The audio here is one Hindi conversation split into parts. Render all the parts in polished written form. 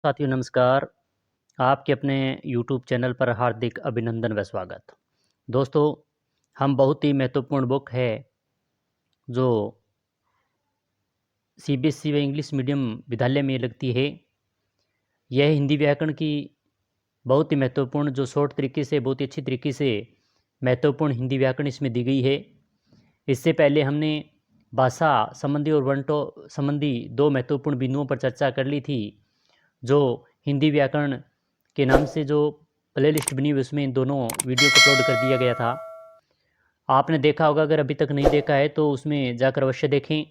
साथियों नमस्कार। आपके अपने यूट्यूब चैनल पर हार्दिक अभिनंदन व स्वागत। दोस्तों, हम बहुत ही महत्वपूर्ण बुक है जो सीबीएसई व इंग्लिश मीडियम विद्यालय में लगती है। यह हिंदी व्याकरण की बहुत ही महत्वपूर्ण जो शॉर्ट तरीके से बहुत ही अच्छी तरीके से महत्वपूर्ण हिंदी व्याकरण इसमें दी गई है। इससे पहले हमने भाषा संबंधी और वर्ण संबंधी दो महत्वपूर्ण बिंदुओं पर चर्चा कर ली थी। जो हिंदी व्याकरण के नाम से जो प्लेलिस्ट बनी हुई उसमें इन दोनों वीडियो को अपलोड कर दिया गया था। आपने देखा होगा, अगर अभी तक नहीं देखा है तो उसमें जाकर अवश्य देखें।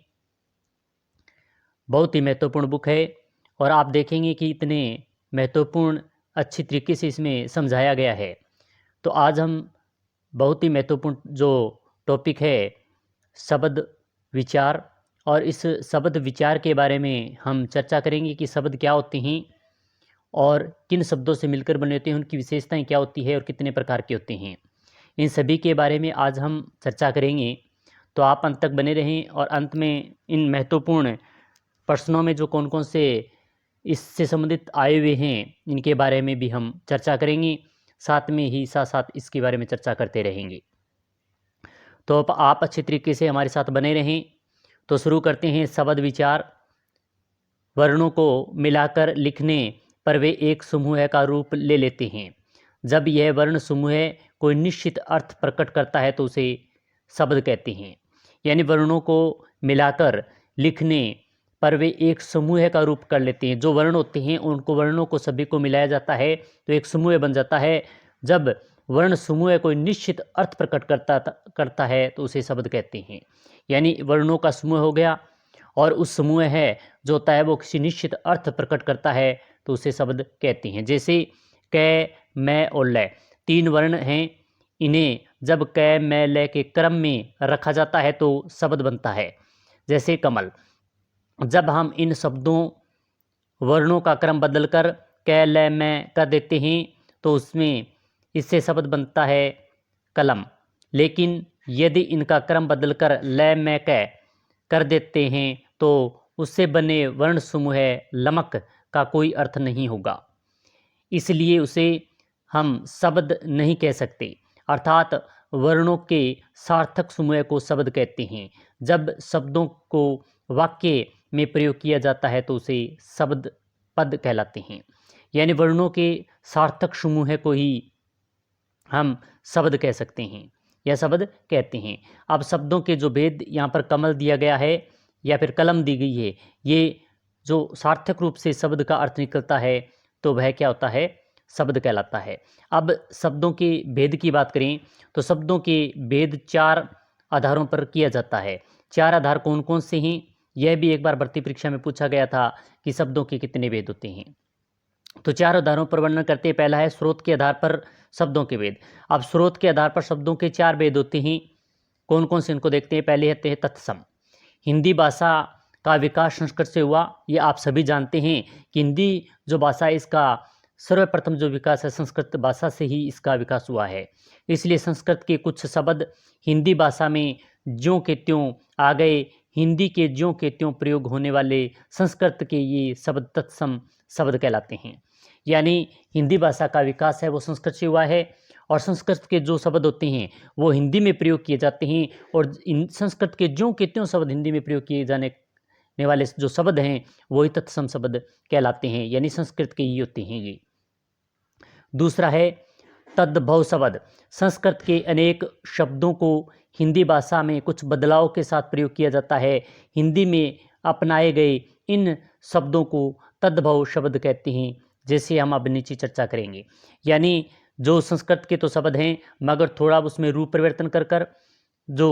बहुत ही महत्वपूर्ण बुक है और आप देखेंगे कि इतने महत्वपूर्ण अच्छी तरीके से इसमें समझाया गया है। तो आज हम बहुत ही महत्वपूर्ण जो टॉपिक है शब्द विचार, और इस शब्द विचार के बारे में हम चर्चा करेंगे कि शब्द क्या होते हैं और किन शब्दों से मिलकर बने होते हैं, उनकी विशेषताएं क्या होती है और कितने प्रकार के होते हैं। इन सभी के बारे में आज हम चर्चा करेंगे। तो आप अंत तक बने रहें और अंत में इन महत्वपूर्ण प्रश्नों में जो कौन कौन से इससे संबंधित आए हुए हैं इनके बारे में भी हम चर्चा करेंगे। साथ में ही साथ साथ इसके बारे में चर्चा करते रहेंगे। तो अब आप अच्छे तरीके से हमारे साथ बने रहें। तो शुरू करते हैं शब्द विचार। वर्णों को मिलाकर लिखने पर वे एक समूह का रूप ले लेते हैं। जब यह वर्ण समूह कोई निश्चित अर्थ प्रकट करता है तो उसे शब्द कहते हैं। यानी वर्णों को मिलाकर लिखने पर वे एक समूह का रूप कर लेते हैं। जो वर्ण होते हैं उनको वर्णों को सभी को मिलाया जाता है तो एक समूह बन जाता है। जब वर्ण समूह कोई निश्चित अर्थ प्रकट करता है तो उसे शब्द कहते हैं। यानी वर्णों का समूह हो गया और उस समूह है जो होता है वो किसी निश्चित अर्थ प्रकट करता है तो उसे शब्द कहते हैं। जैसे क, मैं और ल, तीन वर्ण हैं। इन्हें जब क, मैं, ल के क्रम में रखा जाता है तो शब्द बनता है। जैसे कमल। जब हम इन शब्दों वर्णों का क्रम बदलकर क, ल, मैं कर देते हैं तो उसमें इससे शब्द बनता है कलम। लेकिन यदि इनका क्रम बदलकर ल, मैं, क कर देते हैं तो उससे बने वर्ण समूह लमक का कोई अर्थ नहीं होगा, इसलिए उसे हम शब्द नहीं कह सकते। अर्थात वर्णों के सार्थक समूह को शब्द कहते हैं। जब शब्दों को वाक्य में प्रयोग किया जाता है तो उसे शब्द पद कहलाते हैं। यानी वर्णों के सार्थक समूह को ही हम शब्द कह सकते हैं या शब्द कहते हैं। अब शब्दों के जो भेद यहाँ पर कमल दिया गया है या फिर कलम दी गई है, ये जो सार्थक रूप से शब्द का अर्थ निकलता है तो वह क्या होता है, शब्द कहलाता है। अब शब्दों के भेद की बात करें तो शब्दों के भेद चार आधारों पर किया जाता है। चार आधार कौन कौन से हैं, यह भी एक बार भर्ती परीक्षा में पूछा गया था कि शब्दों के कितने भेद होते हैं। तो चार आधारों पर वर्णन करते हैं। पहला है स्रोत के आधार पर शब्दों के भेद। अब स्रोत के आधार पर शब्दों के चार भेद होते हैं। कौन कौन से, इनको देखते हैं। पहले होते हैं तत्सम। हिंदी भाषा का विकास संस्कृत से हुआ, ये आप सभी जानते हैं कि हिंदी जो भाषा है इसका सर्वप्रथम जो विकास है संस्कृत भाषा से ही इसका विकास हुआ है। इसलिए संस्कृत के कुछ शब्द हिंदी भाषा में ज्यों के त्यों आ गए। हिंदी के ज्यों के त्यों प्रयोग होने वाले संस्कृत के ये शब्द तत्सम शब्द कहलाते हैं। यानी हिंदी भाषा का विकास है वो संस्कृत से हुआ है और संस्कृत के जो शब्द होते हैं वो हिंदी में प्रयोग किए जाते हैं और इन संस्कृत के ज्यों के त्यों शब्द हिंदी में प्रयोग किए जाने वाले जो शब्द हैं वही तत्सम शब्द कहलाते हैं। यानी संस्कृत के ही होते हैं ये। दूसरा है तद्भव शब्द। संस्कृत के अनेक शब्दों को हिंदी भाषा में कुछ बदलाव के साथ प्रयोग किया जाता है। हिंदी में अपनाए गए इन शब्दों को तद्भव शब्द कहते हैं, जैसे हम अब नीचे चर्चा करेंगे। यानी जो संस्कृत के तो शब्द हैं मगर थोड़ा उसमें रूप परिवर्तन कर कर जो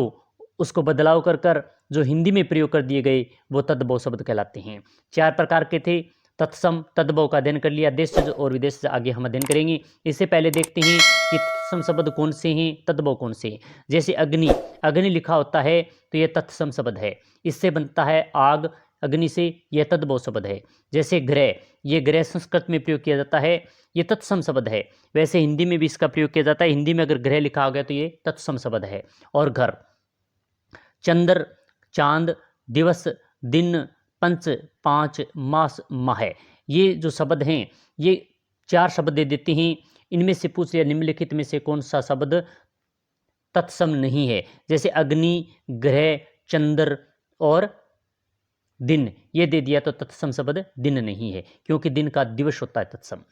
उसको बदलाव कर कर जो हिंदी में प्रयोग कर दिए गए वो तद्भव शब्द कहलाते हैं। चार प्रकार के थे। तत्सम तद्भव का अध्ययन कर लिया, देशज और विदेशज आगे हम अध्ययन करेंगे। इससे पहले देखते हैं कि तत्सम शब्द कौन से हैं, तद्भव कौन से हैं। जैसे अग्नि, अग्नि लिखा होता है तो यह तत्सम शब्द है, इससे बनता है आग, अग्नि से, यह तद्भव शब्द है। जैसे ग्रह, ये ग्रह संस्कृत में प्रयोग किया जाता है, ये तत्सम शब्द है। वैसे हिंदी में भी इसका प्रयोग किया जाता है। हिंदी में अगर ग्रह लिखा हो गया तो ये तत्सम शब्द है। और घर, चंद्र, चांद, दिवस, दिन, पंच, पाँच, मास, माह, ये जो शब्द हैं ये 4 शब्द दे देते हैं। इनमें से पूछ लिया निम्नलिखित में से कौन सा शब्द तत्सम नहीं है। जैसे अग्नि, ग्रह, चंद्र और दिन, ये दे दिया तो तत्सम शब्द दिन नहीं है, क्योंकि दिन का दिवस होता है तत्सम।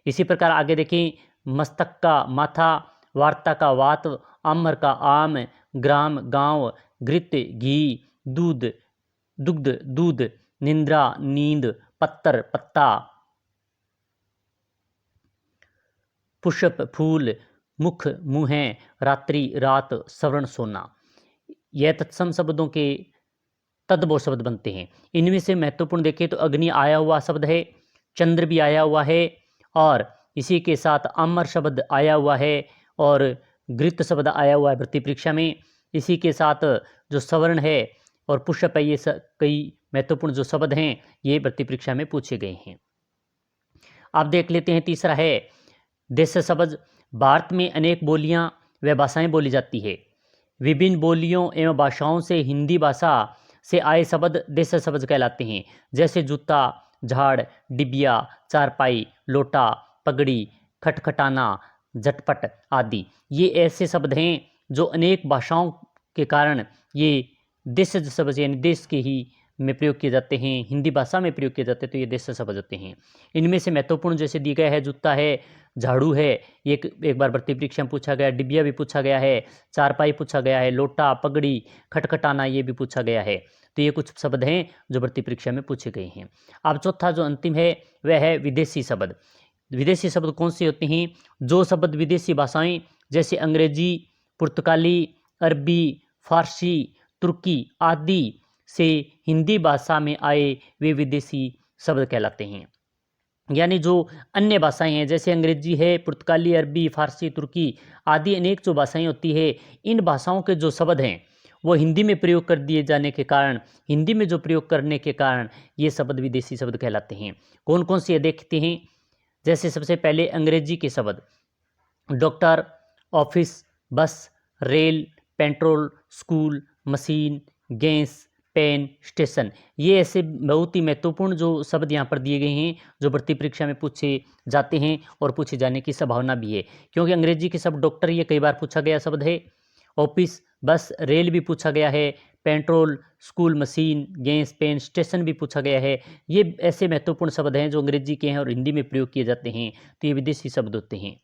इसी प्रकार आगे देखें, मस्तक का माथा, वार्ता का वात, आम्र का आम, ग्राम गांव, घृत घी, दूध दुग्ध दूध, निंद्रा नींद, पत्तर पत्ता, पुष्प फूल, मुख मुँह, रात्रि रात, श्रवण सोना। यह तत्सम शब्दों के तद्भव शब्द बनते हैं। इनमें से महत्वपूर्ण देखें तो अग्नि आया हुआ शब्द है, चंद्र भी आया हुआ है, और इसी के साथ अमर शब्द आया हुआ है, और घृत शब्द आया हुआ है वृत्ति परीक्षा में। इसी के साथ जो सवर्ण है और पुष्प है, ये कई महत्वपूर्ण जो शब्द हैं ये वृत्ति परीक्षा में पूछे गए हैं। आप देख लेते हैं, तीसरा है देश शब्द। भारत में अनेक बोलियां व भाषाएं बोली जाती है। विभिन्न बोलियों एवं भाषाओं से हिंदी भाषा से आए शब्द देश शब्द कहलाते हैं। जैसे जूता, झाड़, डिबिया, चारपाई, लोटा, पगड़ी, खटखटाना, झटपट आदि। ये ऐसे शब्द हैं जो अनेक भाषाओं के कारण ये देशज शब्द यानी देश के ही में प्रयोग किए जाते हैं, हिंदी भाषा में प्रयोग किए जाते हैं, तो ये देश शब्द होते हैं। इनमें से महत्वपूर्ण जैसे दिया गया है, जूता है, झाड़ू है, ये एक बार भर्ती परीक्षा में पूछा गया, डिबिया भी पूछा गया है, चारपाई पूछा गया है, लोटा, पगड़ी, खटखटाना ये भी पूछा गया है। तो ये कुछ शब्द हैं जो भर्ती परीक्षा में पूछे गए हैं। अब चौथा जो अंतिम है वह है विदेशी शब्द। विदेशी शब्द कौन से होते हैं? जो शब्द विदेशी भाषाएं जैसे अंग्रेजी, पुर्तगाली, अरबी, फारसी, तुर्की आदि से हिंदी भाषा में आए वे विदेशी शब्द कहलाते हैं। यानी जो अन्य भाषाएं हैं जैसे अंग्रेजी है, पुर्तगाली, अरबी, फारसी, तुर्की आदि अनेक जो भाषाएं होती है, इन भाषाओं के जो शब्द हैं वो हिंदी में प्रयोग कर दिए जाने के कारण, हिंदी में जो प्रयोग करने के कारण ये शब्द विदेशी शब्द कहलाते हैं। कौन कौन से देखते हैं? जैसे सबसे पहले अंग्रेजी के शब्द, doctor, office, bus, rail, petrol, school, machine, gas, pen, station. ये ऐसे बहुत ही महत्वपूर्ण जो शब्द यहाँ पर दिए गए हैं जो भर्ती परीक्षा में पूछे जाते हैं और पूछे जाने की संभावना भी है, क्योंकि अंग्रेजी के शब्द डॉक्टर ये कई बार पूछा गया शब्द है, ऑफिस, बस, रेल भी पूछा गया है, petrol, school, machine, gas, pen, station भी पूछा गया है। ये ऐसे महत्वपूर्ण शब्द हैं जो अंग्रेजी के हैं और हिंदी में प्रयोग किए जाते हैं, तो ये विदेशी शब्द होते हैं।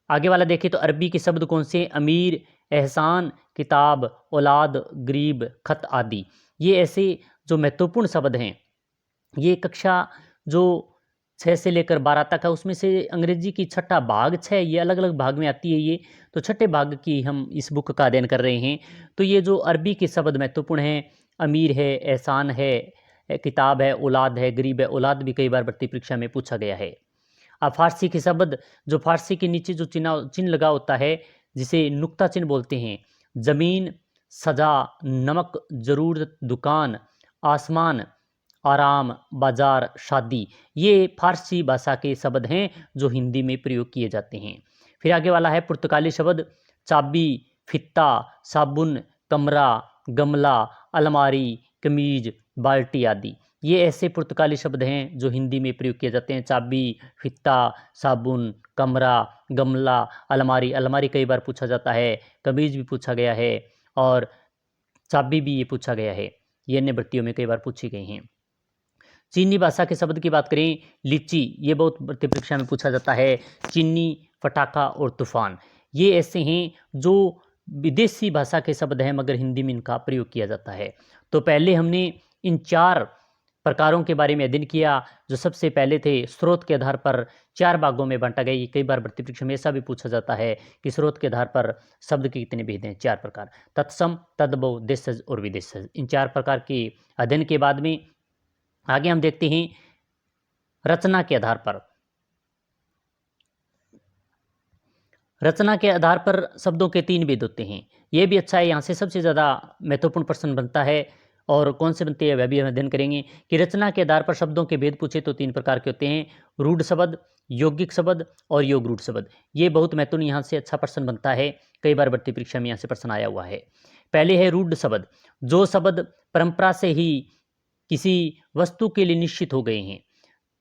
आगे वाला देखें तो अरबी के शब्द कौन से? अमीर, एहसान, किताब, औलाद, गरीब, खत आदि। ये ऐसे जो महत्वपूर्ण शब्द हैं, ये कक्षा जो 6 से लेकर 12 तक है उसमें से अंग्रेजी की छठा भाग 6 ये अलग अलग भाग में आती है। ये तो छठे भाग की हम इस बुक का अध्ययन कर रहे हैं। तो ये जो अरबी के शब्द महत्वपूर्ण हैं, अमीर है, एहसान है, किताब है, औलाद है, गरीब है। औलाद भी कई बार भर्ती परीक्षा में पूछा गया है। अब फारसी के शब्द, जो फारसी के नीचे जो चिन्ह लगा होता है जिसे नुक्ता चिन्ह बोलते हैं, जमीन, सजा, नमक, जरूरत, दुकान, आसमान, आराम, बाजार, शादी, ये फारसी भाषा के शब्द हैं जो हिंदी में प्रयोग किए जाते हैं। फिर आगे वाला है पुर्तगाली शब्द, चाबी, फित्ता, साबुन, कमरा, गमला, अलमारी, कमीज, बाल्टी आदि। ये ऐसे पुर्तगाली शब्द हैं जो हिंदी में प्रयोग किए जाते हैं। चाबी, फित्ता, साबुन, कमरा, गमला, अलमारी। अलमारी कई बार पूछा जाता है, कमीज भी पूछा गया है और चाबी भी ये पूछा गया है। ये अन्य भर्तियों में कई बार पूछे गए हैं। चीनी भाषा के शब्द की बात करें, लीची, ये बहुत भर्ती परीक्षा में पूछा जाता है। चीनी, फटाका और तूफान, ये ऐसे हैं जो विदेशी भाषा के शब्द हैं मगर हिंदी में इनका प्रयोग किया जाता है। तो पहले हमने इन 4 प्रकारों के बारे में अध्ययन किया। जो सबसे पहले थे स्रोत के आधार पर 4 भागों में बांटा गया। ये कई बार भर्ती परीक्षा में ऐसा भी पूछा जाता है कि स्रोत के आधार पर शब्द के कितने भेद हैं? 4 प्रकार, तत्सम, तद्भव, देशज और विदेशज। इन 4 प्रकार के अध्ययन के बाद में आगे हम देखते हैं रचना के आधार पर। रचना के आधार पर शब्दों के 3 भेद होते हैं। यह भी अच्छा है, यहाँ से सबसे ज़्यादा महत्वपूर्ण प्रश्न बनता है और कौन से बनते हैं वह भी हम अध्ययन करेंगे कि रचना के आधार पर शब्दों के भेद पूछे तो 3 प्रकार के होते हैं, रूढ़ शब्द, यौगिक शब्द और योग रूढ़ शब्द। ये बहुत महत्वपूर्ण, यहाँ से अच्छा प्रश्न बनता है, कई बार भर्ती परीक्षा में यहाँ से प्रश्न आया हुआ है। पहले है रूढ़ शब्द, जो शब्द परंपरा से ही किसी वस्तु के लिए निश्चित हो गए हैं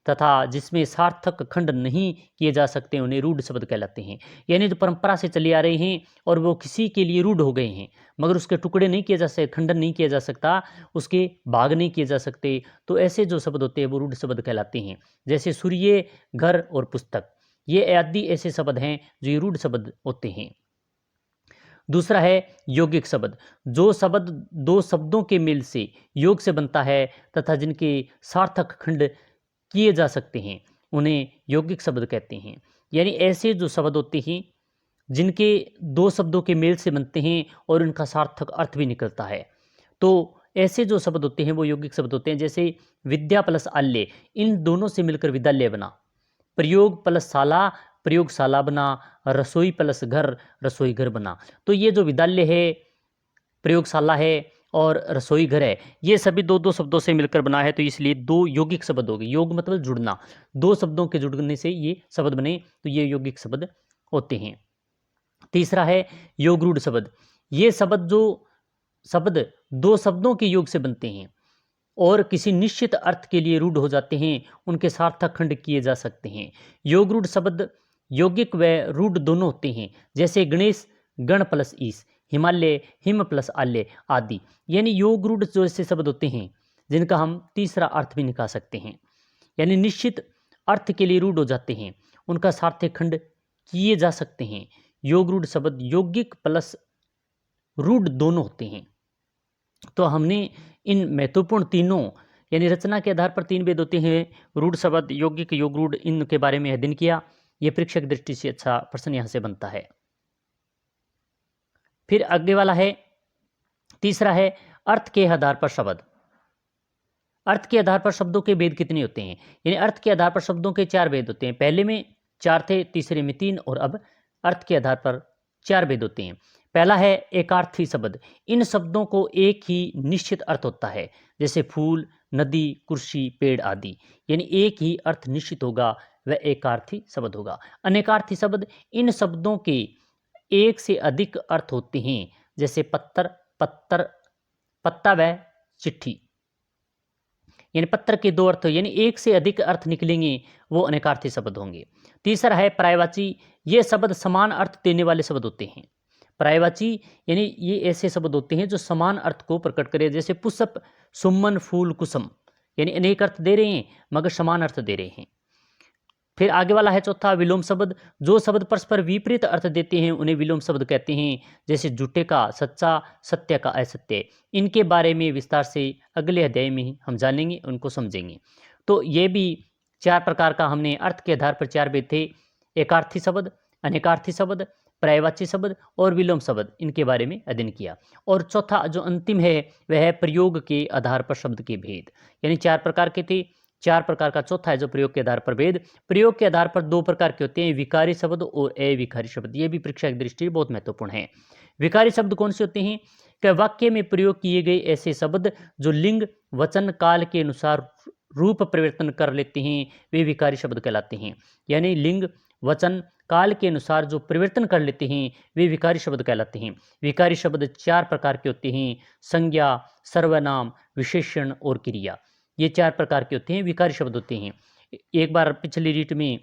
तथा जिसमें सार्थक खंड नहीं किए जा सकते उन्हें रूढ़ शब्द कहलाते हैं। यानी जो परंपरा से चले आ रहे हैं और वो किसी के लिए रूढ़ हो गए हैं, मगर उसके टुकड़े नहीं किए जा सकते, खंडन नहीं किया जा सकता, उसके भाग नहीं किए जा सकते, तो ऐसे जो शब्द होते हैं वो रूढ़ शब्द कहलाते हैं। जैसे सूर्य, घर और पुस्तक, ये आदि ऐसे शब्द हैं जो ये रूढ़ शब्द होते हैं। दूसरा है यौगिक शब्द। जो शब्द दो शब्दों के मेल से योग से बनता है तथा जिनके सार्थक खंड किए जा सकते हैं उन्हें यौगिक शब्द कहते हैं। यानी ऐसे जो शब्द होते हैं जिनके दो शब्दों के मेल से बनते हैं और उनका सार्थक अर्थ भी निकलता है, तो ऐसे जो शब्द होते हैं वो यौगिक शब्द होते हैं। जैसे विद्या प्लस आल्य, इन दोनों से मिलकर विद्यालय बना। प्रयोग प्लस शाला, प्रयोगशाला बना। रसोई प्लस घर, रसोई घर बना। तो ये जो विद्यालय है, प्रयोगशाला है और रसोई घर है, ये सभी दो दो शब्दों से मिलकर बना है, तो इसलिए दो यौगिक शब्द हो गए। योग मतलब जुड़ना, दो शब्दों के जुड़ने से ये शब्द बने, तो ये यौगिक शब्द होते हैं। तीसरा है योगरूढ़ शब्द। ये शब्द दो शब्दों के योग से बनते हैं और किसी निश्चित अर्थ के लिए रूढ़ हो जाते हैं, उनके सार्थक खंड किए जा सकते हैं। योगरूढ़ शब्द यौगिक व रूढ़ दोनों होते हैं। जैसे गणेश, गण प्लस ईश। हिमालय, हिम प्लस आल्य आदि। यानी योगरूढ़ जो ऐसे शब्द होते हैं जिनका हम तीसरा अर्थ भी निकाल सकते हैं, यानी निश्चित अर्थ के लिए रूढ़ हो जाते हैं, उनका सार्थक खंड किए जा सकते हैं। योगरूढ़ शब्द यौगिक प्लस रूढ़ दोनों होते हैं। तो हमने इन महत्वपूर्ण तीनों, यानी रचना के आधार पर तीन भेद होते हैं, रूढ़ शब्द, यौगिक, योगरूढ़, इनके बारे में अध्ययन किया। यह परीक्षा की दृष्टि से अच्छा प्रश्न यहाँ से बनता है। फिर अगले वाला है, तीसरा है अर्थ के आधार पर शब्द। अर्थ के आधार पर शब्दों के भेद कितने होते हैं? यानी अर्थ के आधार पर शब्दों के चार भेद होते हैं। पहले में चार थे, तीसरे में तीन, और अब अर्थ के आधार पर चार भेद होते हैं। पहला है एकार्थी शब्द। इन शब्दों को एक ही निश्चित अर्थ होता है, जैसे फूल, नदी, कुर्सी, पेड़ आदि। यानी एक ही अर्थ निश्चित होगा, वह एकार्थी शब्द होगा। अनेकार्थी शब्द, इन शब्दों के एक से अधिक अर्थ होते हैं, जैसे पत्थर, पत्ता व चिट्ठी। यानी पत्र के दो अर्थ, यानी एक से अधिक अर्थ निकलेंगे, वो अनेकार्थी शब्द होंगे। तीसरा है पर्यायवाची। ये शब्द समान अर्थ देने वाले शब्द होते हैं। पर्यायवाची यानी ये ऐसे शब्द होते हैं जो समान अर्थ को प्रकट करें, जैसे पुष्प, सुमन, फूल, कुसुम। यानी अनेक अर्थ दे रहे हैं मगर समान अर्थ दे रहे हैं। फिर आगे वाला है चौथा विलोम शब्द। जो शब्द परस्पर विपरीत अर्थ देते हैं उन्हें विलोम शब्द कहते हैं, जैसे झूठे का सच्चा, सत्य का असत्य। इनके बारे में विस्तार से अगले अध्याय में हम जानेंगे, उनको समझेंगे। तो ये भी चार प्रकार का हमने अर्थ के आधार पर चार भेद थे, एकार्थी शब्द, अनेकार्थी शब्द, पर्यायवाची शब्द और विलोम शब्द, इनके बारे में अध्ययन किया। और चौथा जो अंतिम है वह है प्रयोग के आधार पर शब्द के भेद। यानी चार प्रकार के थे, चार प्रकार का चौथा है जो प्रयोग के आधार पर भेद। प्रयोग के आधार पर दो प्रकार के होते हैं, विकारी शब्द और अविकारी शब्द। ये भी परीक्षा की दृष्टि से बहुत महत्वपूर्ण है। विकारी शब्द कौन से होते हैं? कि वाक्य में प्रयोग किए गए ऐसे शब्द जो लिंग, वचन, काल के अनुसार रूप परिवर्तन कर लेते हैं, वे विकारी शब्द कहलाते हैं। यानी लिंग, वचन, काल के अनुसार जो परिवर्तन कर लेते हैं वे विकारी शब्द कहलाते हैं। विकारी शब्द चार प्रकार के होते हैं, संज्ञा, सर्वनाम, विशेषण और क्रिया। ये चार प्रकार के होते हैं, विकारी शब्द होते हैं। एक बार पिछली रीट में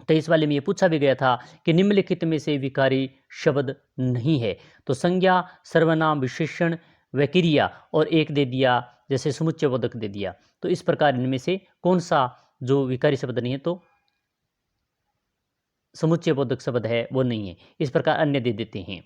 23 वाले में ये पूछा भी गया था कि निम्नलिखित में से विकारी शब्द नहीं है, तो संज्ञा, सर्वनाम, विशेषण व क्रिया, और एक दे दिया जैसे समुच्चय बोधक दे दिया। तो इस प्रकार इनमें से कौन सा जो विकारी शब्द नहीं है, तो समुच्चय बोधक शब्द है वो नहीं है। इस प्रकार अन्य दे देते हैं।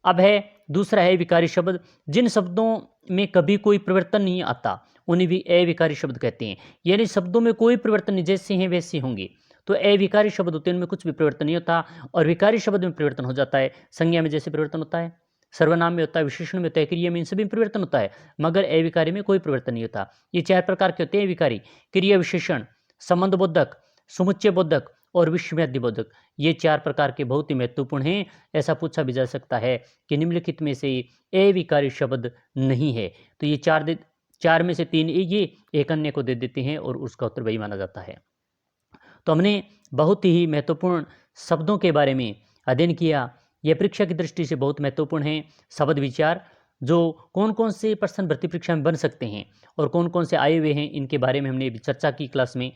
अब है दूसरा है विकारी शब्द। जिन शब्दों में कभी कोई परिवर्तन नहीं आता उन्हें भी अविकारी शब्द कहते हैं। यानी शब्दों में कोई परिवर्तन नहीं, जैसे हैं वैसे होंगे, तो अविकारी शब्द होते हैं, उनमें कुछ भी परिवर्तन नहीं होता। और विकारी शब्द में परिवर्तन हो जाता है। संज्ञा में जैसे परिवर्तन होता है, सर्वनाम में होता है, विशेषण में होता है, क्रिया में, इन सभी में परिवर्तन होता है, मगर अविकारी में कोई परिवर्तन नहीं होता। ये चार प्रकार के होते हैं विकारी: क्रिया विशेषण, संबंध बोधक, समुच्चय बोधक और विषयादि बोधक। ये चार प्रकार के बहुत ही महत्वपूर्ण हैं। ऐसा पूछा भी जा सकता है कि निम्नलिखित में से अविकारी शब्द नहीं है, तो ये चार में से तीन ये एक अन्य को दे देते हैं और उसका उत्तर वही माना जाता है। तो हमने बहुत ही महत्वपूर्ण शब्दों के बारे में अध्ययन किया। यह परीक्षा की दृष्टि से बहुत महत्वपूर्ण है। शब्द विचार, जो कौन कौन से प्रश्न भर्ती परीक्षा में बन सकते हैं और कौन कौन से आए हुए हैं, इनके बारे में हमने चर्चा की क्लास में।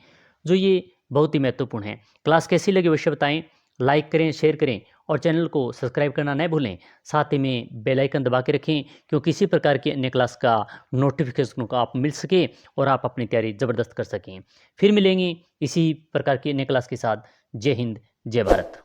जो ये बहुत ही महत्वपूर्ण है। क्लास कैसी लगी अवश्य बताएं, लाइक करें, शेयर करें और चैनल को सब्सक्राइब करना न भूलें। साथ ही में बेल आइकन दबा के रखें क्योंकि इसी प्रकार की अन्य क्लास का नोटिफिकेशन को आप मिल सके और आप अपनी तैयारी ज़बरदस्त कर सकें। फिर मिलेंगे इसी प्रकार की अन्य क्लास के साथ। जय हिंद, जय भारत।